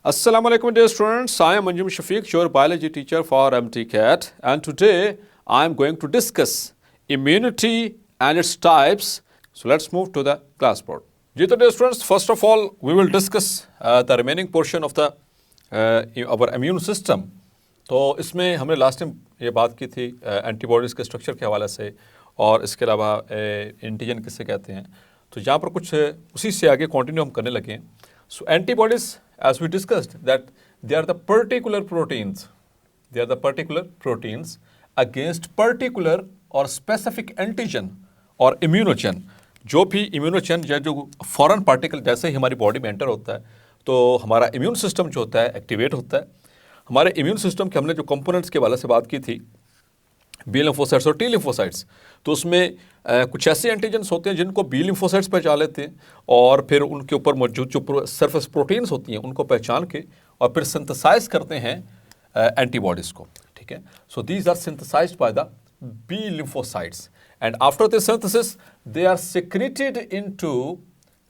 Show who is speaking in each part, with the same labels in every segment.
Speaker 1: Assalamu alaikum dear students, I am Anjum Shafiq, your biology teacher for MTCAT, and today I am going to discuss immunity and its types. So let's move to the class board. Ji to dear students, first of all we will discuss the remaining portion of the our immune system. तो इसमें हमने last time ये बात की थी antibodies के structure के हवाले से और इसके अलावा एंटीजन किसे कहते हैं. तो यहाँ पर कुछ उसी से आगे कंटिन्यू हम करने लगे. सो antibodies as we discussed that they are the particular proteins against particular or specific antigen or immunogen. जो भी इम्यूनोजन या जो फॉरेन पार्टिकल जैसे ही हमारी बॉडी में एंटर होता है तो हमारा इम्यून सिस्टम जो होता है एक्टिवेट होता है. हमारे इम्यून सिस्टम के हमने जो कंपोनेंट्स के वाले से बात की थी, बी लिम्फोसाइट्स और टी लिम्फोसाइट्स, तो उसमें कुछ ऐसे एंटीजन्स होते हैं जिनको बी लिम्फोसाइट्स पहचान लेते हैं और फिर उनके ऊपर मौजूद जो सरफेस प्रोटीन्स होती हैं उनको पहचान के और फिर सिंथेसाइज करते हैं एंटीबॉडीज़ को. ठीक है. So these are synthesised by the B lymphocytes and after this synthesis they are secreted into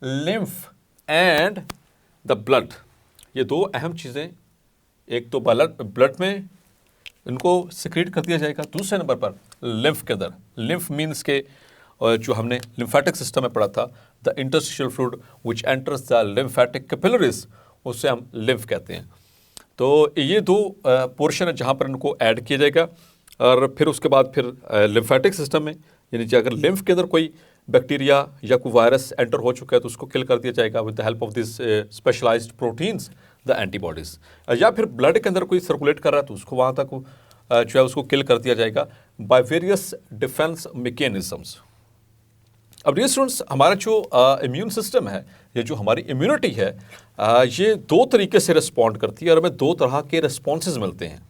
Speaker 1: lymph and the blood. ये दो अहम चीज़ें, एक तो ब्लड में इनको सिक्रेट कर दिया जाएगा, दूसरे नंबर पर लिम्फ के अंदर. लिम्फ मीन्स के जो हमने लिम्फेटिक सिस्टम में पढ़ा था, the interstitial fluid which enters the lymphatic capillaries, उससे हम लिम्फ कहते हैं. तो ये दो पोर्शन है जहाँ पर इनको ऐड किया जाएगा और फिर उसके बाद फिर लिम्फेटिक सिस्टम में, यानी कि अगर लिम्फ के अंदर कोई बैक्टीरिया या कोई वायरस एंटर हो चुका है तो उसको किल कर दिया जाएगा with the help of this specialised proteins the antibodies. या फिर ब्लड के अंदर कोई सर्कुलेट कर रहा है तो उसको वहाँ तक जो है उसको किल कर दिया जाएगा बाय वेरियस डिफेंस मैकेनिज्म्स. अब डियर स्टूडेंट्स, हमारा जो इम्यून सिस्टम है, ये जो हमारी इम्यूनिटी है, ये दो तरीके से रिस्पॉन्ड करती है और हमें दो तरह के रिस्पॉन्सेज मिलते हैं.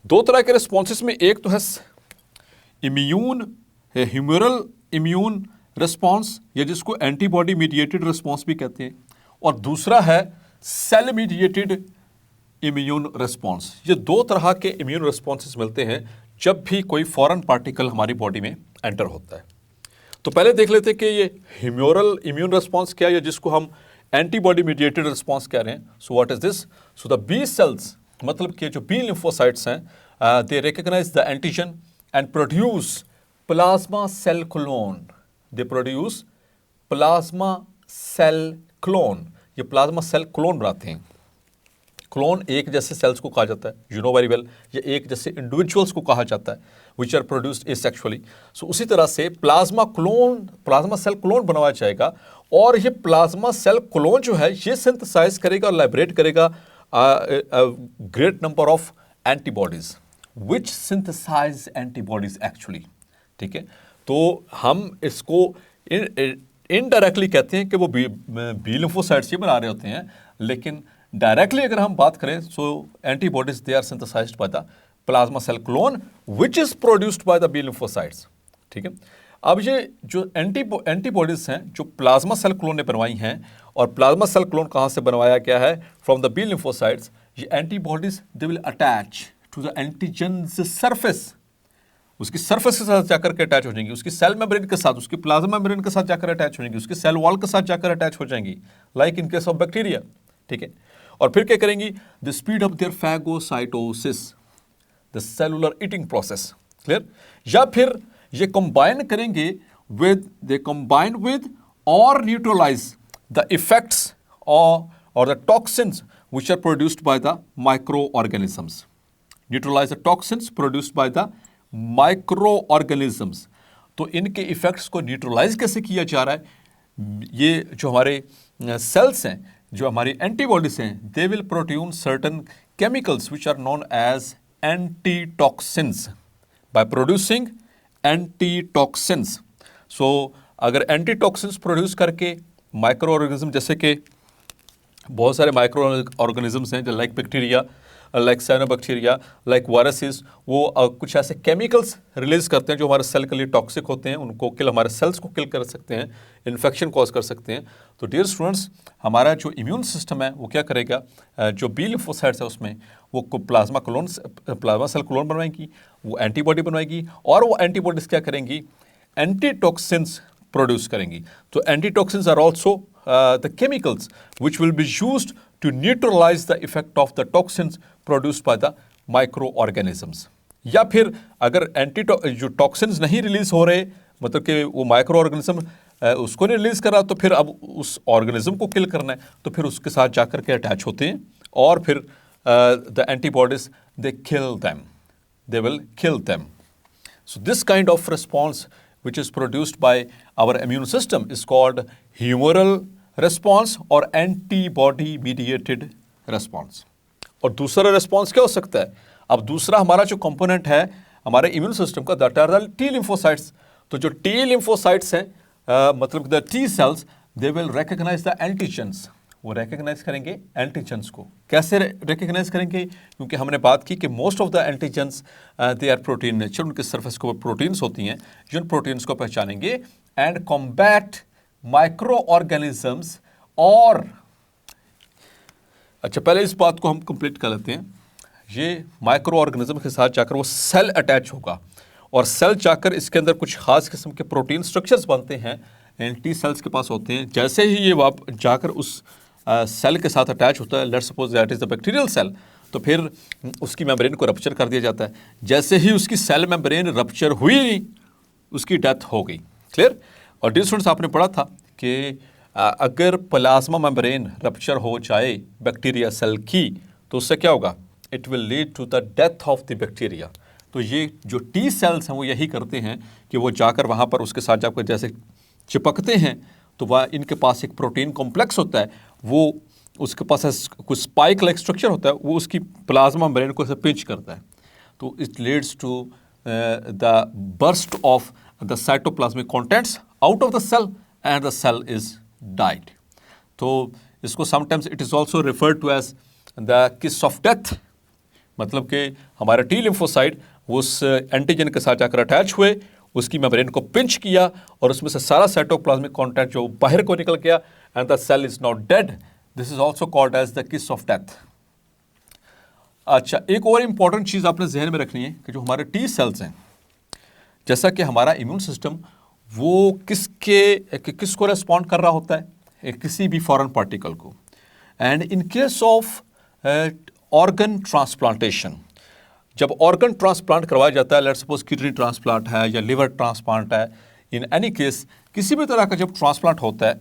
Speaker 1: दो तरह के रिस्पॉन्सेज में एक तो है ह्यूमरल इम्यून रिस्पॉन्स, या जिसको एंटीबॉडी मीडिएटेड रिस्पॉन्स भी कहते हैं, और दूसरा है सेल मीडिएटेड इम्यून रिस्पॉन्स. ये दो तरह के इम्यून रिस्पॉन्सेस मिलते हैं जब भी कोई फॉरेन पार्टिकल हमारी बॉडी में एंटर होता है. तो पहले देख लेते हैं कि ये ह्यूमरल इम्यून रिस्पॉन्स क्या है, या जिसको हम एंटीबॉडी मीडिएटेड रिस्पॉन्स कह रहे हैं. So what is this? So the B cells, मतलब कि जो बी लिम्फोसाइट्स हैं, they recognise the antigen and produce plasma cell clone. They produce plasma cell clone. ये प्लाज्मा सेल क्लोन बनाते हैं. क्लोन एक जैसे सेल्स को कहा जाता है, यू नो वेरी वेल. ये एक जैसे इंडिविजुअल्स को कहा जाता है विच आर प्रोड्यूस्ड एसेक्सुअली. सो उसी तरह से प्लाज्मा सेल क्लोन बनवाया जाएगा और ये प्लाज्मा सेल क्लोन जो है ये सिंथेसाइज करेगा और लाइब्रेट करेगा great number of antibodies which synthesise antibodies actually. ठीक है. तो हम इसको इनडायरेक्टली कहते हैं कि वो बी लिम्फोसाइट्स ये बना रहे होते हैं, लेकिन डायरेक्टली अगर हम बात करें so antibodies they are synthesised by the plasma cell clone which is produced by the B lymphocytes. ठीक है. अब ये जो एंटीबॉडीज हैं जो प्लाज्मा सेल क्लोन ने बनवाई हैं, और प्लाज्मा सेल क्लोन कहाँ से बनवाया गया है? From the B lymphocytes. ये antibodies they will attach to the antigens surface. उसकी सरफेस के साथ जाकर के अटैच हो जाएंगी, उसकी सेल मेम्ब्रेन के साथ, उसकी प्लाज्मा मेम्ब्रेन के साथ जाकर अटैच हो जाएंगी, उसकी सेल वॉल के साथ जाकर अटैच हो जाएंगी, like in case of bacteria. ठीक है. और फिर क्या करेंगी? The speed of their phagocytosis, the cellular eating process. Clear? या फिर ये कंबाइन करेंगे विद और न्यूट्रलाइज द इफेक्ट्स और the toxins which are produced by the microorganisms. Neutralise the toxins produced by the microorganisms. तो इनके effects को neutralise कैसे किया जा रहा है? ये जो हमारे सेल्स हैं, जो हमारी एंटीबॉडीज हैं, they will produce certain chemicals which are known as antitoxins by producing antitoxins. So अगर एंटीटॉक्सिन्स प्रोड्यूस करके माइक्रो ऑर्गेनिज्म, जैसे कि बहुत सारे माइक्रो ऑर्गेनिजम्स हैं जो like bacteria, like cyanobacteria, like viruses, वो कुछ ऐसे केमिकल्स रिलीज करते हैं जो हमारे सेल के लिए टॉक्सिक होते हैं, उनको हमारे सेल्स को किल कर सकते हैं, इन्फेक्शन कॉज कर सकते हैं. तो डियर स्टूडेंट्स, हमारा जो इम्यून सिस्टम है वो क्या करेगा? जो बी लिम्फोसाइट्स है उसमें वो प्लाज्मा सेल क्लोन बनवाएगी, वो एंटीबॉडी बनवाएगी, और वो एंटीबॉडीज क्या करेंगी? एंटीटॉक्सिन्स प्रोड्यूस करेंगी। तो antitoxins are also the chemicals which will be used to neutralise the effect of the toxins produced by the microorganisms. या फिर अगर जो टॉक्सिन्स नहीं रिलीज हो रहे, मतलब कि वो माइक्रो ऑर्गेनिज्म उसको नहीं रिलीज कर रहा, तो फिर अब उस ऑर्गेनिज्म को किल करना है, तो फिर उसके साथ जाकर के अटैच होते हैं और फिर the antibodies they kill them, they will kill them. So this kind of response which is produced by our immune system is called humoral response or antibody mediated response. और दूसरा response क्या हो सकता है? अब दूसरा हमारा जो component है हमारे immune system का, that are the T lymphocytes. तो जो T lymphocytes हैं मतलब the T cells, they will recognize the antigens. वो रिकग्नाइज करेंगे एंटीजेंस को। कैसे रिकग्नाइज करेंगे? क्योंकि हमने बात की कि most of the antigens they are protein nature, उनके सरफेस के ऊपर प्रोटीन्स होती हैं, जिन प्रोटीन्स को पहचानेंगे एंड कॉम्बैट माइक्रो ऑर्गेनिजम्स। और अच्छा, पहले इस बात को हम कंप्लीट कर लेते हैं। ये माइक्रो ऑर्गेनिज्म के साथ जाकर वो सेल अटैच होगा और सेल जाकर इसके अंदर कुछ खास किस्म के प्रोटीन स्ट्रक्चर्स बनते हैं, एंड टी सेल्स के पास होते हैं। जैसे ही ये जाकर उस सेल के साथ अटैच होता है, let's suppose that is the bacterial cell, तो फिर उसकी मेम्ब्रेन को रप्चर कर दिया जाता है। जैसे ही उसकी सेल मेम्ब्रेन रप्चर हुई, उसकी डेथ हो गई। क्लियर? और डियर स्टूडेंट्स, आपने पढ़ा था कि अगर प्लाज्मा मेम्ब्रेन रप्चर हो जाए बैक्टीरिया सेल की, तो उससे क्या होगा? It will lead to the death of the bacteria. तो ये जो टी सेल्स हैं वो यही करते हैं कि वो जाकर वहाँ पर उसके साथ जाकर जैसे चिपकते हैं, तो वह इनके पास एक प्रोटीन कॉम्प्लेक्स होता है, वो उसके पास कुछ स्पाइक लाइक स्ट्रक्चर होता है, वो उसकी प्लाज्मा मेम्ब्रेन को पिंच करता है। तो it leads to the burst of the cytoplasmic contents out of the cell and the cell is died. तो इसको sometimes it is also referred to as the kiss of death. मतलब कि हमारे T lymphocyte उस antigen के साथ जाकर attach हुए, उसकी मेम्ब्रेन को पिंच किया और उसमें से सारा साइटोप्लाज्मिक कंटेंट जो बाहर को निकल गया, and the cell is not dead. This is also called as the kiss of death. अच्छा, एक और इंपॉर्टेंट चीज़ आपने जहन में रखनी है कि जो हमारे टी सेल्स हैं, जैसा कि हमारा इम्यून सिस्टम वो किसको रेस्पॉन्ड कर रहा होता है? किसी भी फॉरेन पार्टिकल को। And in case of organ transplantation, जब ऑर्गन ट्रांसप्लांट करवाया जाता है, लेट्स सपोज किडनी ट्रांसप्लांट है या लिवर ट्रांसप्लांट है, इन एनी केस किसी भी तरह का जब ट्रांसप्लांट होता है,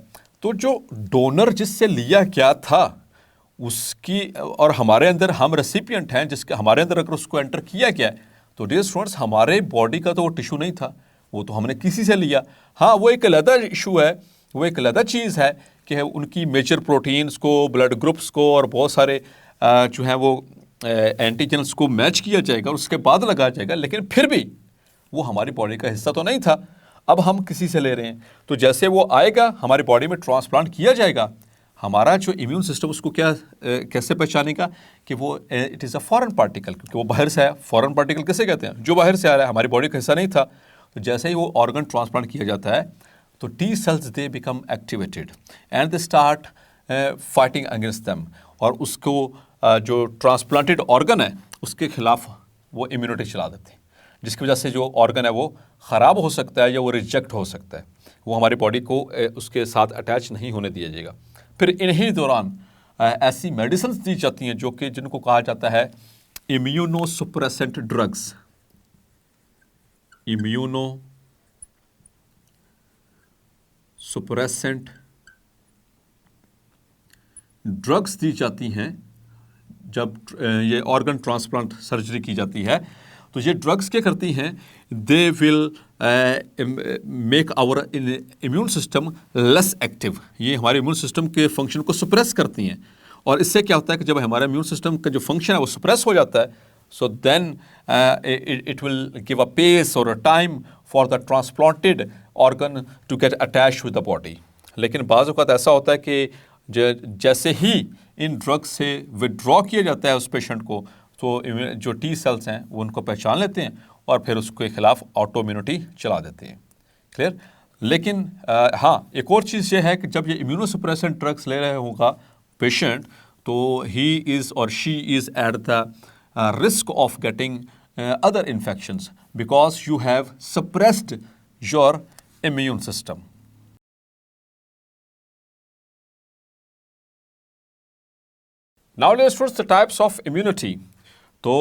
Speaker 1: तो जो डोनर जिससे लिया गया था उसकी और हमारे अंदर हम रेसिपिएंट हैं जिसके हमारे अंदर अगर उसको एंटर किया गया है, तो डियर स्टूडेंट्स हमारे बॉडी का तो वो टिश्यू नहीं था, वो तो हमने किसी से लिया। हाँ, वो एक अलग इशू है, वो एक अलग चीज़ है कि उनकी मेजर प्रोटीन्स को, ब्लड ग्रुप्स को और बहुत सारे जो हैं वो एंटीजेंस को मैच किया जाएगा और उसके बाद लगाया जाएगा, लेकिन फिर भी वो हमारी बॉडी का हिस्सा तो नहीं था। अब हम किसी से ले रहे हैं, तो जैसे वो आएगा हमारी बॉडी में ट्रांसप्लांट किया जाएगा, हमारा जो इम्यून सिस्टम उसको कैसे पहचानेगा कि वो it is a foreign particle, क्योंकि वो बाहर से आया। फॉरेन पार्टिकल किसे कहते हैं? जो बाहर से आ रहा है, हमारी बॉडी का हिस्सा नहीं था। तो जैसे ही वो ऑर्गन ट्रांसप्लांट किया जाता है, तो T cells they become activated and they start fighting against them, और उसको जो ट्रांसप्लांटेड ऑर्गन है उसके खिलाफ वो इम्यूनिटी चला देते हैं, जिसकी वजह से जो ऑर्गन है वो ख़राब हो सकता है या वो रिजेक्ट हो सकता है, वो हमारी बॉडी को उसके साथ अटैच नहीं होने दिया जाएगा। फिर इन्हीं दौरान ऐसी मेडिसिन दी जाती हैं जो कि जिनको कहा जाता है इम्यूनो सुप्रेसेंट ड्रग्स। इम्यूनो सुप्रेसेंट ड्रग्स दी जाती हैं जब ये ऑर्गन ट्रांसप्लांट सर्जरी की जाती है। तो ये ड्रग्स क्या करती हैं? They will make our immune system less active. ये हमारे इम्यून सिस्टम के फंक्शन को सुप्रेस करती हैं, और इससे क्या होता है कि जब हमारा इम्यून सिस्टम का जो फंक्शन है वो सुप्रेस हो जाता है, so then it will give a pace और a time for the transplanted organ to get attach with the body. लेकिन बाज़ औक़ात ऐसा होता है कि जैसे ही इन ड्रग्स से विड्रॉ किया जाता है उस पेशेंट को, तो जो टी सेल्स हैं वो उनको पहचान लेते हैं और फिर उसके खिलाफ ऑटो इम्यूनिटी चला देते हैं। क्लियर? लेकिन हाँ, एक और चीज़ ये है कि जब ये इम्यूनोसप्रेसेंट ड्रग्स ले रहे होगा पेशेंट, तो ही इज़ और she is at the risk of getting other infections because you have suppressed your immune system. Now let's the types of immunity. तो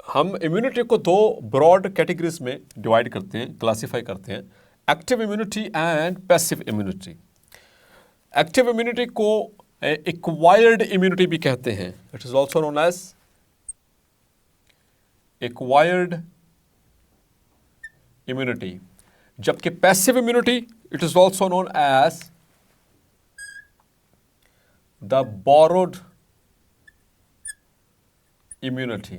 Speaker 1: हम इम्यूनिटी को दो ब्रॉड कैटेगरीज में डिवाइड करते हैं, क्लासिफाई करते हैं, active immunity and passive immunity. Active immunity को एक्वायर्ड इम्यूनिटी भी कहते हैं, it is also known as acquired immunity. जबकि passive immunity it is also known as the borrowed immunity.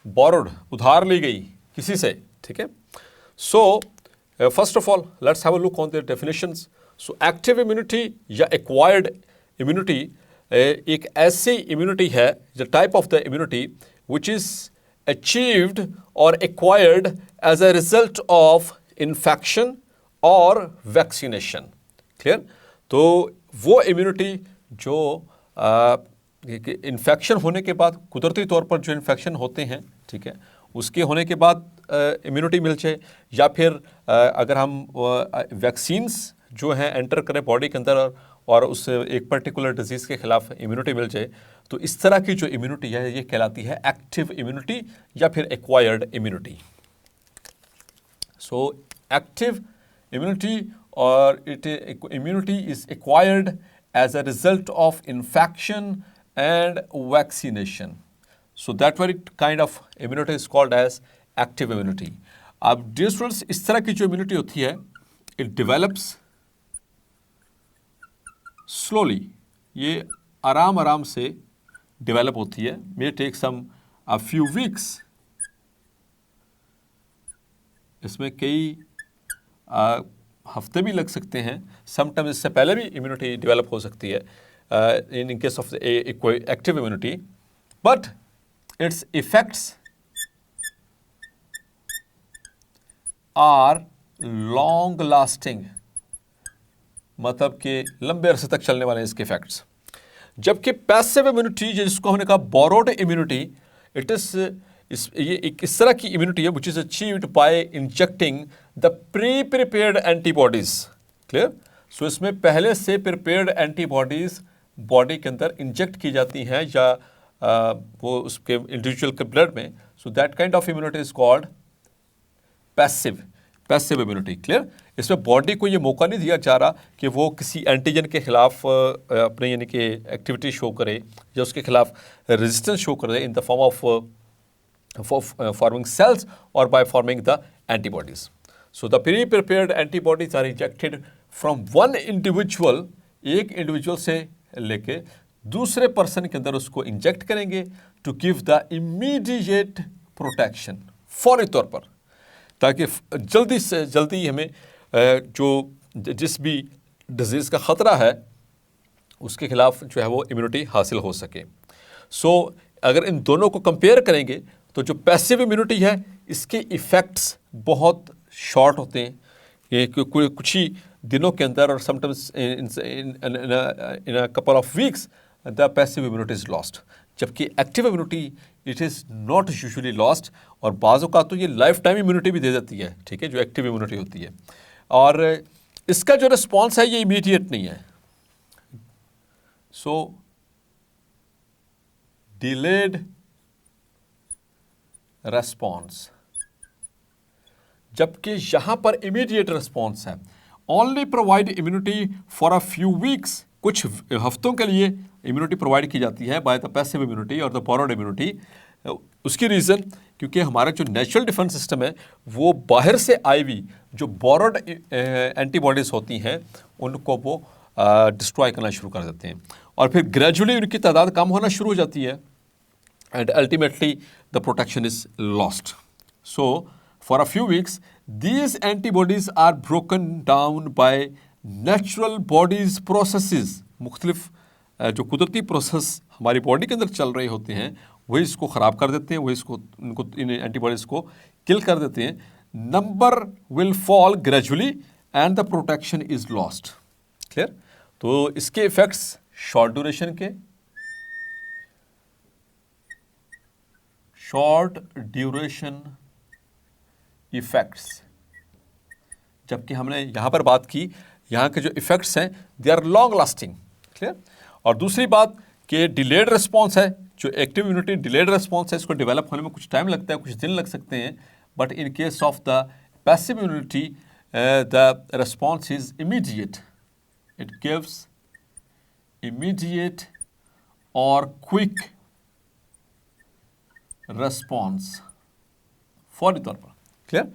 Speaker 1: Borrowed, उधार ली गई किसी से, ठीक है। So first of all let's have a look on the definitions. So active immunity या acquired immunity एक ऐसी इम्यूनिटी है, the type of the immunity which is achieved और acquired as a result of infection और वैक्सीनेशन। क्लियर? तो वो immunity जो इन्फेक्शन होने के बाद, कुदरती तौर पर जो इन्फेक्शन होते हैं, ठीक है, उसके होने के बाद इम्यूनिटी मिल जाए, या फिर अगर हम वैक्सीन्स जो हैं एंटर करें बॉडी के अंदर और उस एक पर्टिकुलर डिजीज़ के खिलाफ इम्यूनिटी मिल जाए, तो इस तरह की जो इम्यूनिटी है ये कहलाती है एक्टिव इम्यूनिटी या फिर acquired immunity. So active immunity और immunity is acquired as a result of infection and vaccination. So that very kind of immunity is called as active immunity. अब dear students, इस तरह की जो immunity होती है, it develops slowly. ये आराम आराम से develop होती है, may take a few weeks. इसमें कई हफ्ते भी लग सकते हैं, समटाइम्स इससे पहले भी इम्यूनिटी डेवलप हो सकती है in case of active immunity, but its effects are long lasting, मतलब कि लंबे अरसे तक चलने वाले इसके इफेक्ट्स। जबकि पैसिव इम्यूनिटी जिसको हमने कहा बोरोड इम्यूनिटी, इट इज ये एक इस तरह की इम्यूनिटी है which is achieved by injecting the pre prepared antibodies. Clear? So इसमें पहले से प्रिपेयर्ड एंटीबॉडीज बॉडी के अंदर इंजेक्ट की जाती हैं या वो उसके इंडिविजुअल के ब्लड में। So that kind of immunity is called passive immunity. Clear? इसमें बॉडी को ये मौका नहीं दिया जा रहा कि वो किसी एंटीजन के खिलाफ अपने यानी कि एक्टिविटी शो करे या उसके खिलाफ रेजिस्टेंस शो करे in the form of forming cells or by forming the antibodies. So the pre-prepared antibodies are injected from one individual, एक individual से लेके दूसरे पर्सन के अंदर उसको इंजेक्ट करेंगे to give the immediate protection, फौरी तौर पर, ताकि जल्दी से जल्दी हमें जो जिस भी डिजीज़ का ख़तरा है उसके खिलाफ जो है वो इम्यूनिटी हासिल हो सके। सो अगर इन दोनों को कंपेयर करेंगे तो जो पैसिव इम्यूनिटी है इसके इफ़ेक्ट्स बहुत शॉर्ट होते हैं, ये कुछ ही दिनों के अंदर, और sometimes in a couple of weeks the passive immunity is lost. जबकि active immunity it is not usually lost, और बाज़ों का तो ये लाइफ टाइम इम्यूनिटी भी दे देती है, ठीक है, जो एक्टिव इम्यूनिटी होती है। और इसका जो रिस्पॉन्स है ये इमीडिएट नहीं है, सो डिलेड रेस्पॉन्स। जबकि यहां पर इमीडिएट रिस्पॉन्स है, only provide immunity for a few weeks, कुछ हफ्तों के लिए इम्यूनिटी प्रोवाइड की जाती है बाय द पैसिव इम्यूनिटी और द बोरोड इम्यूनिटी। उसकी रीज़न क्योंकि हमारा जो नेचुरल डिफेंस सिस्टम है वो बाहर से आई हुई जो बोरोड एंटीबॉडीज़ होती हैं उनको वो डिस्ट्रॉय करना शुरू कर देते हैं, और फिर ग्रेजुअली उनकी तादाद कम होना शुरू हो जाती है, and ultimately the protection is lost. So for a few weeks these antibodies are broken down by natural body's processes. मुख्तलिफ जो कुदरती प्रोसेस हमारी बॉडी के अंदर चल रहे होते हैं वही इसको ख़राब कर देते हैं, वही इसको इनको इन एंटीबॉडीज़ को किल कर देते हैं। Number will fall gradually and the protection is lost. Clear? तो इसके इफेक्ट्स शॉर्ट ड्यूरेशन के, शॉर्ट ड्यूरेशन इफेक्ट्स, जबकि हमने यहाँ पर बात की यहाँ के जो इफेक्ट्स हैं they are long lasting. Clear. और दूसरी बात कि डिलेड रिस्पॉन्स है, जो एक्टिव इम्यूनिटी डिलेड रिस्पॉन्स है, इसको डेवलप होने में कुछ टाइम लगता है, कुछ दिन लग सकते हैं, but in case of the passive immunity the response is immediate, it gives immediate और क्विक रिस्पॉन्स फौरी तौर पर। क्लियर।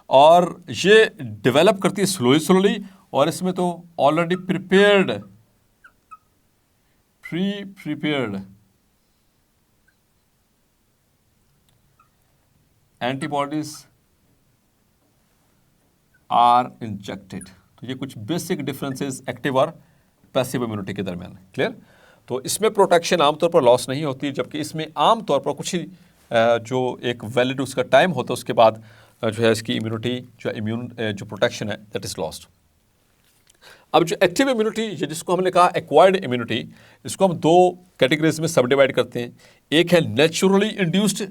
Speaker 1: और ये डेवलप करती है स्लोली स्लोली, और इसमें तो already prepared antibodies are injected. तो ये कुछ बेसिक डिफरेंसेस एक्टिव और पैसिव इम्यूनिटी के दरमियान। क्लियर। तो इसमें प्रोटेक्शन आमतौर पर लॉस नहीं होती, जबकि इसमें आमतौर पर कुछ ही जो एक वैलिड उसका टाइम होता है उसके बाद जो है इसकी इम्यूनिटी जो इम्यून जो प्रोटेक्शन है दैट इज लॉस्ट। अब जो एक्टिव इम्यूनिटी जिसको हमने कहा एक्वायर्ड इम्यूनिटी, इसको हम दो कैटेगरीज में सब डिवाइड करते हैं। एक है नेचुरली इंड्यूस्ड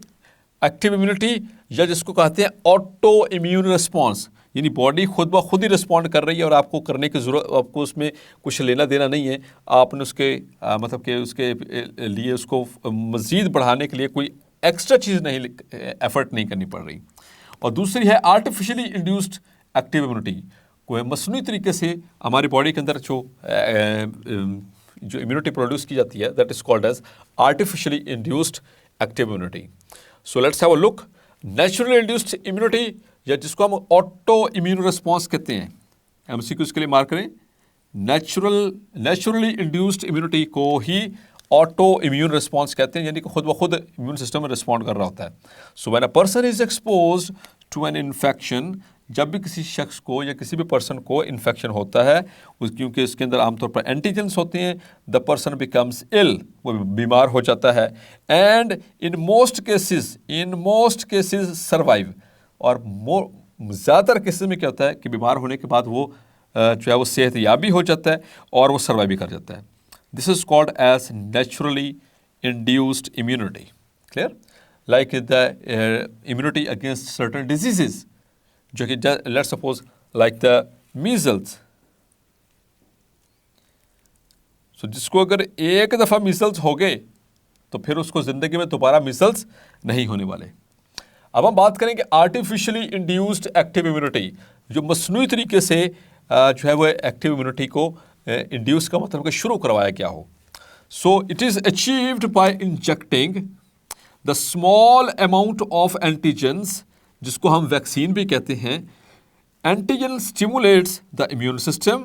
Speaker 1: एक्टिव इम्यूनिटी, या जिसको कहते हैं ऑटो इम्यून रिस्पॉन्स, यानी बॉडी खुद ब खुद ही रिस्पॉन्ड कर रही है और आपको करने की ज़रूरत, आपको उसमें कुछ लेना देना नहीं है, आपने उसके मतलब कि उसके लिए उसको मज़ीद बढ़ाने के लिए कोई एक्स्ट्रा चीज़ नहीं, एफर्ट नहीं करनी पड़ रही। और दूसरी है आर्टिफिशियली इंड्यूस्ड एक्टिव इम्यूनिटी, कोई मसनूई तरीके से हमारी बॉडी के अंदर जो इम्यूनिटी प्रोड्यूस की जाती है that is called as artificially induced active immunity. So let's have a look. Naturally induced immunity, या जिसको हम ऑटो इम्यून रिस्पॉन्स कहते हैं, एमसीक्यू के लिए मार्क करें, नेचुरली इंड्यूस्ड इम्यूनिटी को ही ऑटो इम्यून रिस्पॉन्स कहते हैं, यानी कि खुद ब खुद इम्यून सिस्टम में रिस्पॉन्ड कर रहा होता है। So when a person is exposed to an infection, जब भी किसी शख्स को या किसी भी पर्सन को इन्फेक्शन होता है, क्योंकि इसके अंदर आमतौर पर एंटीजेंस होते हैं, द पर्सन बिकम्स इल, वो बीमार हो जाता है, and in most cases survive, और ज़्यादातर केसेस में क्या होता है कि बीमार होने के बाद वो जो है वो सेहतयाब भी हो जाता है और वो सर्वाइव भी कर जाता है। This is called as naturally induced immunity. Clear. Like the immunity against certain diseases, जो कि let's suppose like the measles. So जिसको अगर एक दफ़ा मीजल्स हो गए तो फिर उसको ज़िंदगी में दोबारा मीजल्स नहीं होने वाले। अब हम बात करेंगे आर्टिफिशियली इंड्यूस्ड एक्टिव इम्यूनिटी, जो मसनूई तरीके से जो है वो एक्टिव इम्यूनिटी को इंड्यूस का मतलब कि शुरू करवाया गया हो। So it is achieved by injecting the small amount of antigens, जिसको हम वैक्सीन भी कहते हैं। Antigen stimulates the immune system,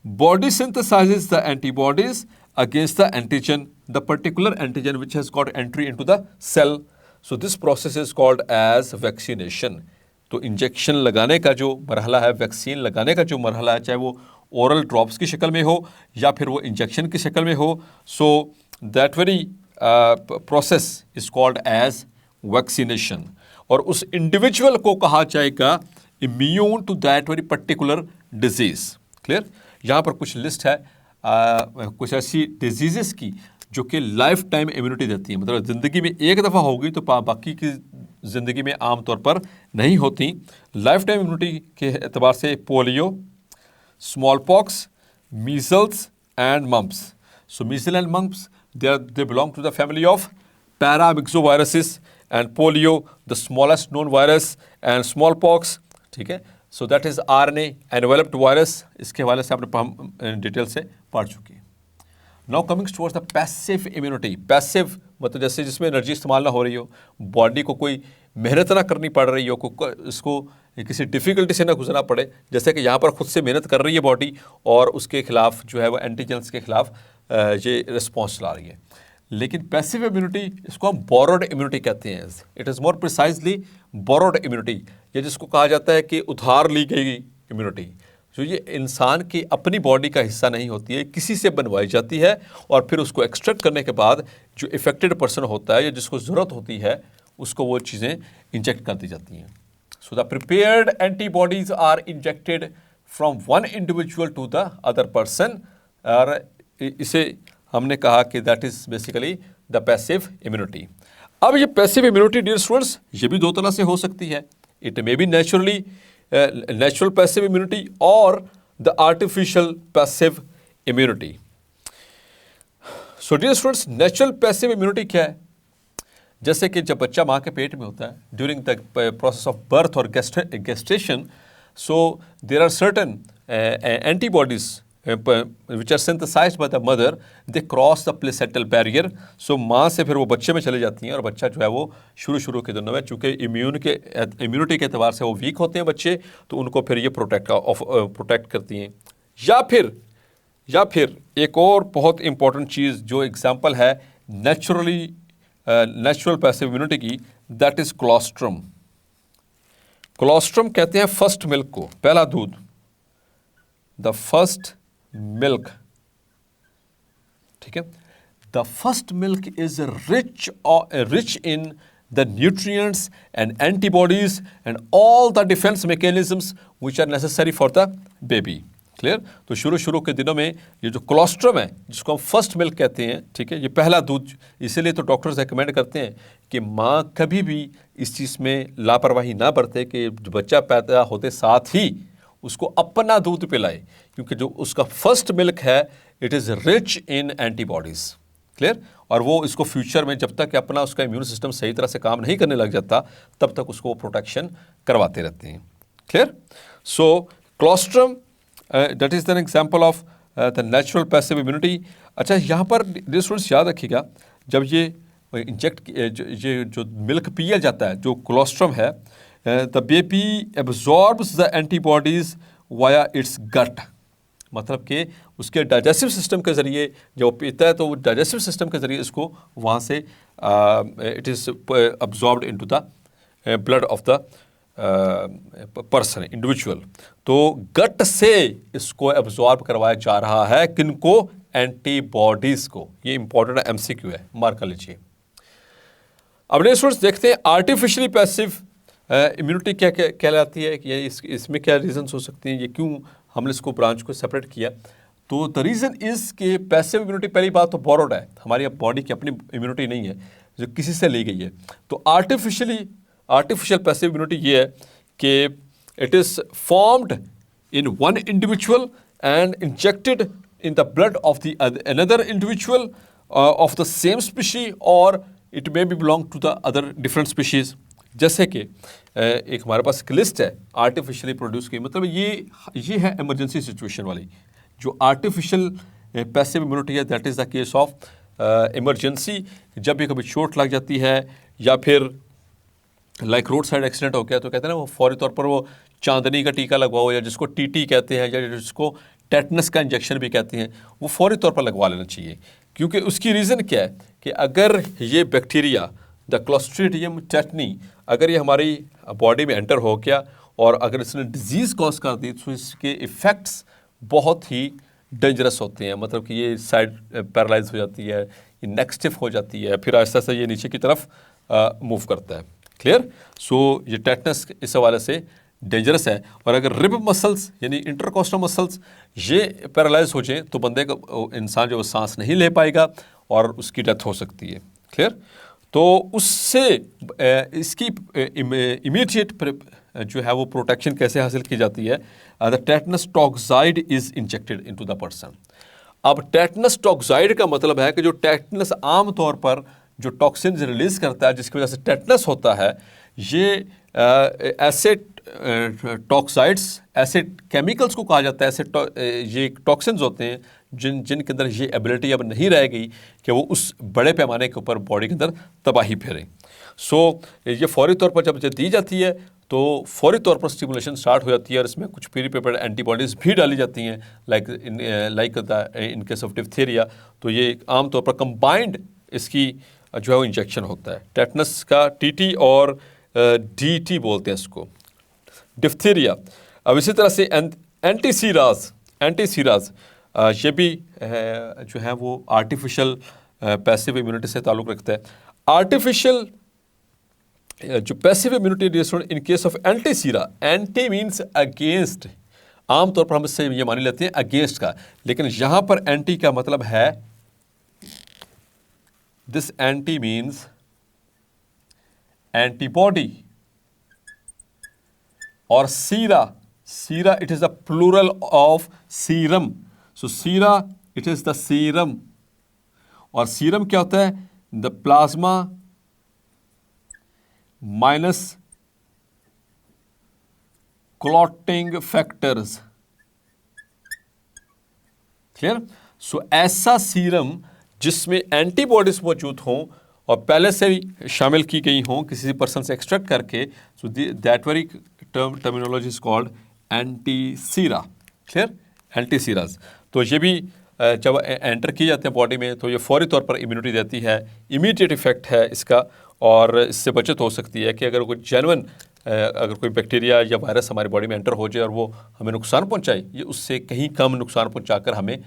Speaker 1: body synthesises the antibodies against the antigen, the particular antigen which has got entry into the cell. So this process is called as vaccination. तो injection लगाने का जो मरहला है, vaccine लगाने का जो मरहला है, चाहे वो ओरल ड्रॉप्स की शक्ल में हो या फिर वो इंजेक्शन की शक्ल में हो, so that very process is called as vaccination. और उस इंडिविजुअल को कहा जाएगा immune to that very particular disease. Clear. यहाँ पर कुछ लिस्ट है कुछ ऐसी डिजीज़ेस की जो कि लाइफ टाइम इम्यूनिटी देती है, मतलब ज़िंदगी में एक दफ़ा होगी तो बाकी की ज़िंदगी में आम तौर पर नहीं होती। लाइफ टाइम इम्यूनिटी के एतबार से polio, smallpox, measles and mumps. So measle and mumps they belong to the family of paramyxoviruses, and polio the smallest known virus, and smallpox, ठीक है। So that is RNA enveloped virus, इसके हवाले से आपने हम detail से पढ़ चुके हैं। Now coming towards the passive immunity. Passive मतलब जैसे जिसमें एनर्जी इस्तेमाल ना हो रही हो, बॉडी को कोई मेहनत ना करनी पड़ रही हो, इसको किसी डिफ़िकल्टी से ना गुजरना पड़े, जैसे कि यहाँ पर खुद से मेहनत कर रही है बॉडी और उसके खिलाफ जो है वो एंटीजेंस के खिलाफ ये रिस्पॉन्स चला रही है। लेकिन पैसिव इम्यूनिटी, इसको हम बोरोड इम्यूनिटी कहते हैं। It is more precisely borrowed immunity, ये जिसको कहा जाता है कि उधार ली गई इम्यूनिटी, जो ये इंसान की अपनी बॉडी का हिस्सा नहीं होती है, किसी से बनवाई जाती है और फिर उसको एक्सट्रैक्ट करने के बाद जो इफेक्टेड पर्सन होता है या जिसको ज़रूरत होती है उसको वो चीज़ें इंजेक्ट कर दी जाती हैं। So the prepared antibodies are injected from one individual to the other person, और इसे हमने कहा कि that is basically the passive immunity. अब ये पैसिव इम्यूनिटी डियर स्टूडेंट्स, ये भी दो तरह से हो सकती है। It may be natural passive immunity और the artificial passive immunity. So dear students, natural passive immunity क्या है? जैसे कि जब बच्चा माँ के पेट में होता है, during the process of birth और gestation, so there are certain antibodies which are synthesized by the mother, they cross the placental barrier। so माँ से फिर वो बच्चे में चले जाती हैं, और बच्चा जो है वो शुरू के दिनों में, चूँकि इम्यूनिटी के एतबार से वो वीक होते हैं बच्चे, तो उनको फिर ये प्रोटेक्ट करती हैं। या फिर एक और बहुत इंपॉर्टेंट चीज़ जो एग्जाम्पल है नेचुरल पैसिव इम्यूनिटी की, दैट इज़ कोलोस्ट्रम। कोलोस्ट्रम कहते हैं फर्स्ट मिल्क को, पहला दूध, द फर्स्ट मिल्क, ठीक है। The first milk is rich in the nutrients and antibodies and all the defence mechanisms which are necessary for the baby. Clear? तो शुरू के दिनों में ये जो कोलोस्ट्रम है, जिसको हम फर्स्ट मिल्क कहते हैं, ठीक है, ये पहला दूध, इसीलिए तो डॉक्टर्स रेकमेंड करते हैं कि माँ कभी भी इस चीज़ में लापरवाही ना बरते कि बच्चा पैदा होते साथ ही उसको अपना दूध पिलाए, क्योंकि जो उसका फर्स्ट मिल्क है it is rich in antibodies. Clear? और वो इसको फ्यूचर में जब तक अपना उसका इम्यून सिस्टम सही तरह से काम नहीं करने लग जाता, तब तक उसको प्रोटेक्शन करवाते रहते हैं। Clear? So colostrum that is an example of the natural passive immunity. अच्छा, यहाँ पर स्टूडेंट्स याद रखिएगा, जब ये ये जो मिल्क पिया जाता है, जो कोलोस्ट्रम है, the baby absorbs the antibodies via it's गट। मतलब कि उसके डाइजेस्टिव सिस्टम के ज़रिए जब वो पीता है, तो वो डाइजेस्टिव सिस्टम के ज़रिए इसको वहाँ से it is absorbed into the blood of the person, individual. तो गट से इसको एब्जॉर्ब करवाया जा रहा है, किनको? एंटीबॉडीज़ को। ये इंपॉर्टेंट एमसीक्यू है, मार्क कर लीजिए। अब स्टूडेंट्स देखते हैं आर्टिफिशियली पैसिव इम्यूनिटी क्या कहलाती है, कि इसमें क्या रीजंस हो सकते हैं, ये क्यों हमने इसको ब्रांच को सेपरेट किया। तो द रीज़न इज़ कि पैसिव इम्यूनिटी, पहली बात तो बोरोड है, हमारी बॉडी की अपनी इम्यूनिटी नहीं है जो किसी से ली गई है। तो आर्टिफिशियल पैसिव इम्यूनिटी ये है कि it is formed in one individual and injected in the blood of the another individual of the same species, और it may be belong to the other different species. जैसे कि एक हमारे पास एक list है आर्टिफिशियली प्रोड्यूस की, मतलब ये है इमरजेंसी सिचुएशन वाली जो आर्टिफिशियल पैसिव इम्यूनिटी है। That is the case of emergency, जब भी कभी चोट लग जाती है, या फिर लाइक रोड साइड एक्सीडेंट हो गया, तो कहते हैं ना वो फौरी तौर पर वो चांदनी का टीका लगवाओ, या जिसको टीटी कहते हैं, या जिसको टेटनस का इंजेक्शन भी कहते हैं, वो फौरी तौर पर लगवा लेना चाहिए। क्योंकि उसकी रीज़न क्या है कि अगर ये बैक्टीरिया द क्लोस्ट्रीडियम टेटनी अगर ये हमारी बॉडी में एंटर हो गया और अगर इसने डिजीज़ कॉज कर दी, तो इसके इफ़ेक्ट्स बहुत ही डेंजरस होते हैं। मतलब कि ये साइड पैरालाइज हो जाती है, ये नेक स्टिफ हो जाती है, फिर आहिस्ता से ये नीचे की तरफ मूव करता है। क्लियर? सो ये टेटनस इस हवाले से डेंजरस है। और अगर रिब मसल्स यानी इंटरकोस्टल मसल्स ये पैरालाइज हो जाए, तो बंदे का इंसान जो सांस नहीं ले पाएगा और उसकी डेथ हो सकती है। क्लियर? तो उससे इसकी इमीडिएट जो है वो प्रोटेक्शन कैसे हासिल की जाती है? The tetanus toxoid is injected into the person. अब टेटनस टॉक्साइड का मतलब है कि जो टेटनस आम तौर पर जो टॉक्सिन्स रिलीज़ करता है, जिसकी वजह से टेटनस होता है, ये ऐसे टॉक्साइड्स, ऐसे केमिकल्स को कहा जाता है, ऐसे ये टॉक्सिन्स होते हैं जिनके अंदर ये एबिलिटी अब नहीं रह गई कि वो उस बड़े पैमाने के ऊपर बॉडी के अंदर तबाही फेरें। सो ये फौरी तौर पर जब दी जाती है, तो फौरी तौर पर स्टिमुलेशन स्टार्ट हो जाती है, और इसमें कुछ प्रीपेड एंटीबॉडीज़ भी डाली जाती हैं, like the in case of diphtheria. तो ये आम तौर पर कंबाइंड इसकी जो है वो इंजेक्शन होता है। टेटनस का टीटी और डीटी बोलते हैं इसको, डिप्थीरिया। अब इसी तरह से एंटीसीराज ये भी जो है वो आर्टिफिशियल पैसिव इम्यूनिटी से ताल्लुक़ रखता है। आर्टिफिशियल जो passive immunity in case of antisera, anti means against, आमतौर पर हम इससे ये मान लेते हैं अगेंस्ट का, लेकिन यहाँ पर एंटी का मतलब है, दिस एंटी मीन्स एंटीबॉडी, और सीरा Sera, it is the plural of serum. So sera, it is the serum. और सीरम क्या होता है? The plasma minus clotting factors. Clear? So ऐसा सीरम जिसमें एंटीबॉडीज मौजूद हों और पहले से ही शामिल की गई हों किसी पर्सन से एक्सट्रैक्ट करके, so that very terminology is called antisera. Clear? Antiseras. तो ये भी जब एंटर किए जाते हैं बॉडी में तो ये फौरी तौर पर इम्यूनिटी देती है, इमीडिएट इफेक्ट है इसका, और इससे बचत हो सकती है कि अगर कोई जेन्युइन अगर कोई बैक्टीरिया या वायरस हमारी बॉडी में एंटर हो जाए और वो हमें नुकसान पहुंचाए, ये उससे कहीं कम नुकसान पहुंचाकर हमें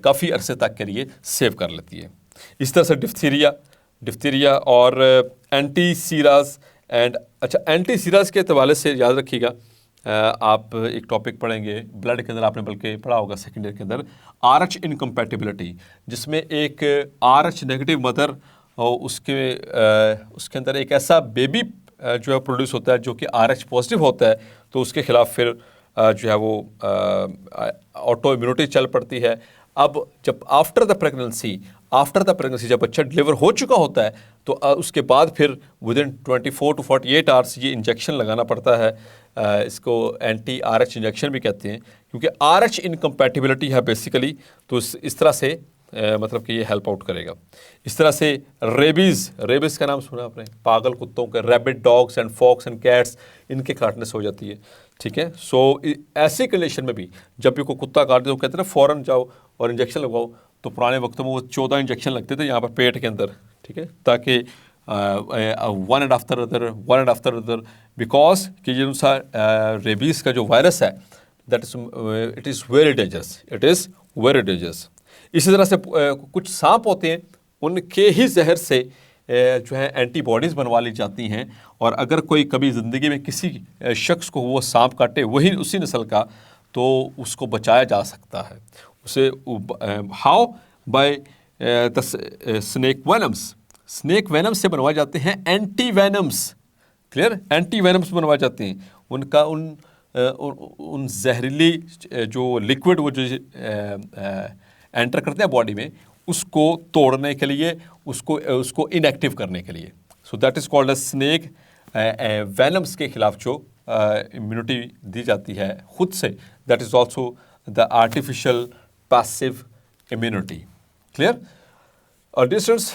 Speaker 1: काफ़ी अरसे तक के लिए सेव कर लेती है। इस तरह से डिफ्थीरिया और एंटीसीराज एंड अच्छा, एंटीसीराज के हवाले से याद रखिएगा, आप एक टॉपिक पढ़ेंगे ब्लड के अंदर, आपने बल्कि पढ़ा होगा सेकेंड ईयर के अंदर, RH इनकम्पैटिबिलिटी, जिसमें एक RH नेगेटिव मदर और उसके अंदर एक ऐसा बेबी जो है प्रोड्यूस होता है जो कि RH पॉजिटिव होता है, तो उसके खिलाफ फिर जो है वो ऑटो इम्यूनिटी चल पड़ती है। अब जब आफ्टर द प्रेगनेंसी जब बच्चा डिलीवर हो चुका होता है तो उसके बाद फिर विदिन 24 to 48 आवर्स ये इंजेक्शन लगाना पड़ता है। इसको एंटी RH इंजेक्शन भी कहते हैं, क्योंकि RH इनकम्पैटिबिलिटी है बेसिकली, तो इस तरह से मतलब कि ये हेल्प आउट करेगा। इस तरह से रेबीज़ का नाम सुना आपने, पागल कुत्तों के, rabid dogs and fox and cats, इनके काटने से हो जाती है। ठीक है? सो ऐसी कंडीशन में भी जब भी कोई कुत्ता काट दे तो कहते हैं ना फ़ौरन जाओ और इंजेक्शन लगवाओ, तो पुराने वक्तों में वो 14 इंजेक्शन लगते थे यहाँ पर पेट के अंदर। ठीक है? ताकि one and after other because कि जो सा रेबीज़ का जो वायरस है that is it is very dangerous. इसी तरह से कुछ सांप होते हैं, उनके ही जहर से जो है एंटीबॉडीज़ बनवा ली जाती हैं, और अगर कोई कभी ज़िंदगी में किसी शख्स को वो सांप काटे वही उसी नस्ल का, तो उसको बचाया जा सकता है। उसे how by the snake venoms से बनवाए जाते हैं anti venoms. Clear? Anti venoms बनवाए जाते हैं। उनका उन जहरीली जो लिक्विड वो जो एंटर करते हैं बॉडी में, उसको तोड़ने के लिए, उसको इनएक्टिव करने के लिए। So that is called a snake venoms के खिलाफ जो इम्यूनिटी दी जाती है खुद से, that is also the artificial passive immunity. Clear? और डिस्टेंस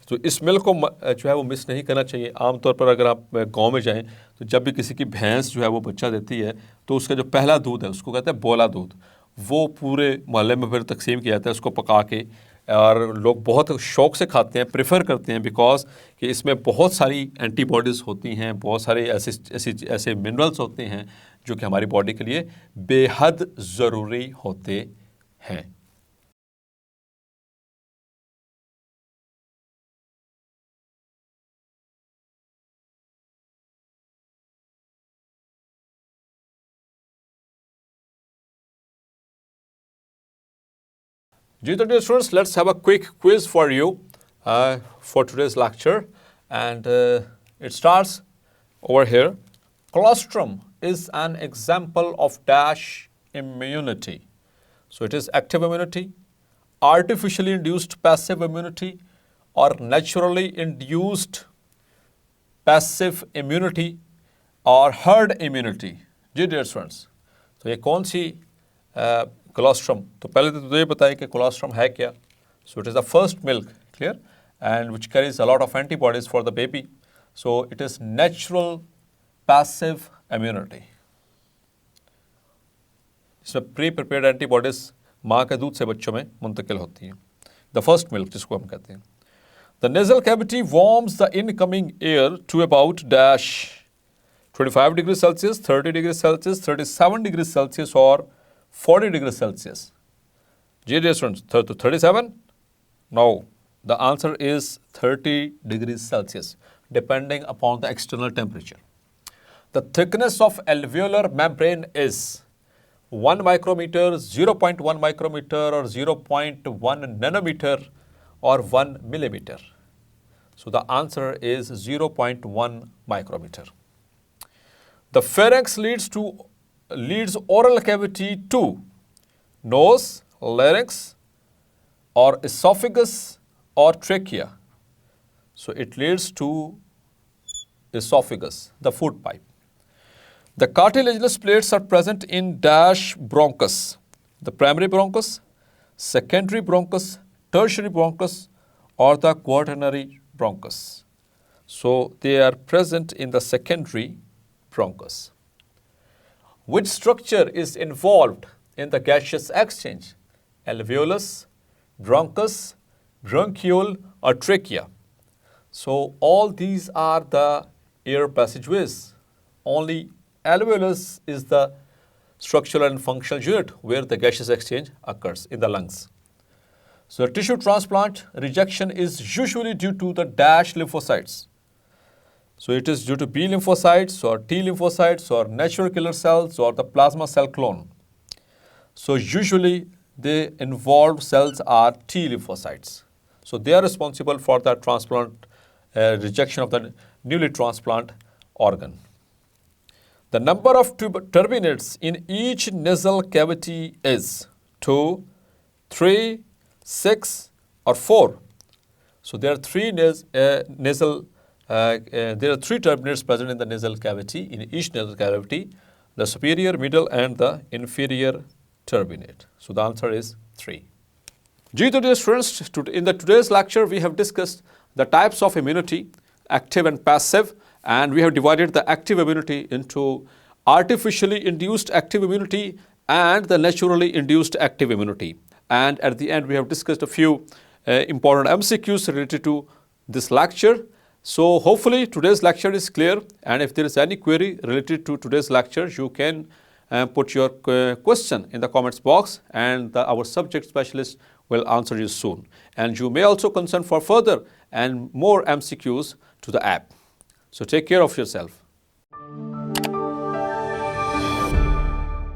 Speaker 1: तो इस मिल्क को जो है वो मिस नहीं करना चाहिए। आमतौर पर अगर आप गांव में जाएं तो जब भी किसी की भैंस जो है वो बच्चा देती है तो उसका जो पहला दूध है उसको कहते हैं बोला दूध, वो पूरे मोहल्ले में फिर तकसीम किया जाता है उसको पका के, और लोग बहुत शौक़ से खाते हैं, प्रेफर करते हैं, बिकॉज कि इसमें बहुत सारी एंटीबॉडीज़ होती हैं, बहुत सारे ऐसे मिनरल्स होते हैं जो कि हमारी बॉडी के लिए बेहद ज़रूरी होते हैं। Dear students, let's have a quick quiz for you for today's lecture, and it starts over here. Colostrum is an example of dash immunity. So it is active immunity, artificially induced passive immunity, or naturally induced passive immunity, और herd immunity. जी dear students, तो ये कौन सी colostrum, तो पहले तो ये बताइए कि कोलोस्ट्रम है क्या। सो it is the first milk, clear, and which carries a lot of antibodies for the baby. So it is natural passive immunity. इसमें प्री प्रिपेयर्ड एंटीबॉडीज माँ के दूध से बच्चों में मुंतकिल होती हैं। द फर्स्ट मिल्क जिसको हम कहते हैं। The nasal cavity warms the incoming air to about dash 25 degrees Celsius, 30 degrees Celsius, 37 degrees Celsius, or 40 degrees Celsius. Dear students, 37? No, the answer is 30 degrees Celsius, depending upon the external temperature. The thickness of alveolar membrane is 1 micrometer, 0.1 micrometer, or 0.1 nanometer, or 1 millimeter. So the answer is 0.1 micrometer. The pharynx leads to leads oral cavity to nose, larynx, or esophagus or trachea. So it leads to esophagus, the food pipe. The cartilaginous plates are present in dash bronchus, the primary bronchus, secondary bronchus, tertiary bronchus, or the quaternary bronchus. So they are present in the secondary bronchus. Which structure is involved in the gaseous exchange? Alveolus, bronchus, bronchiole, or trachea. So all these are the air passageways. Only alveolus is the structural and functional unit where the gaseous exchange occurs in the lungs. So tissue transplant rejection is usually due to the dash lymphocytes. So it is due to B lymphocytes or T lymphocytes or natural killer cells or the plasma cell clone. So usually the involved cells are T lymphocytes. So they are responsible for the transplant rejection of the newly transplant organ. The number of turbinates in each nasal cavity is 2, 3, 6, or 4. So there are three nasal turbinates present in the nasal cavity, in each nasal cavity, the superior, middle, and the inferior turbinate. So the answer is 3. Dear students, in today's lecture, we have discussed the types of immunity, active and passive, and we have divided the active immunity into artificially induced active immunity and the naturally induced active immunity. And at the end, we have discussed a few important MCQs related to this lecture. So hopefully today's lecture is clear, and if there is any query related to today's lecture, you can put your question in the comments box, and our subject specialist will answer you soon. And you may also consent for further and more MCQs to the app. So take care of yourself.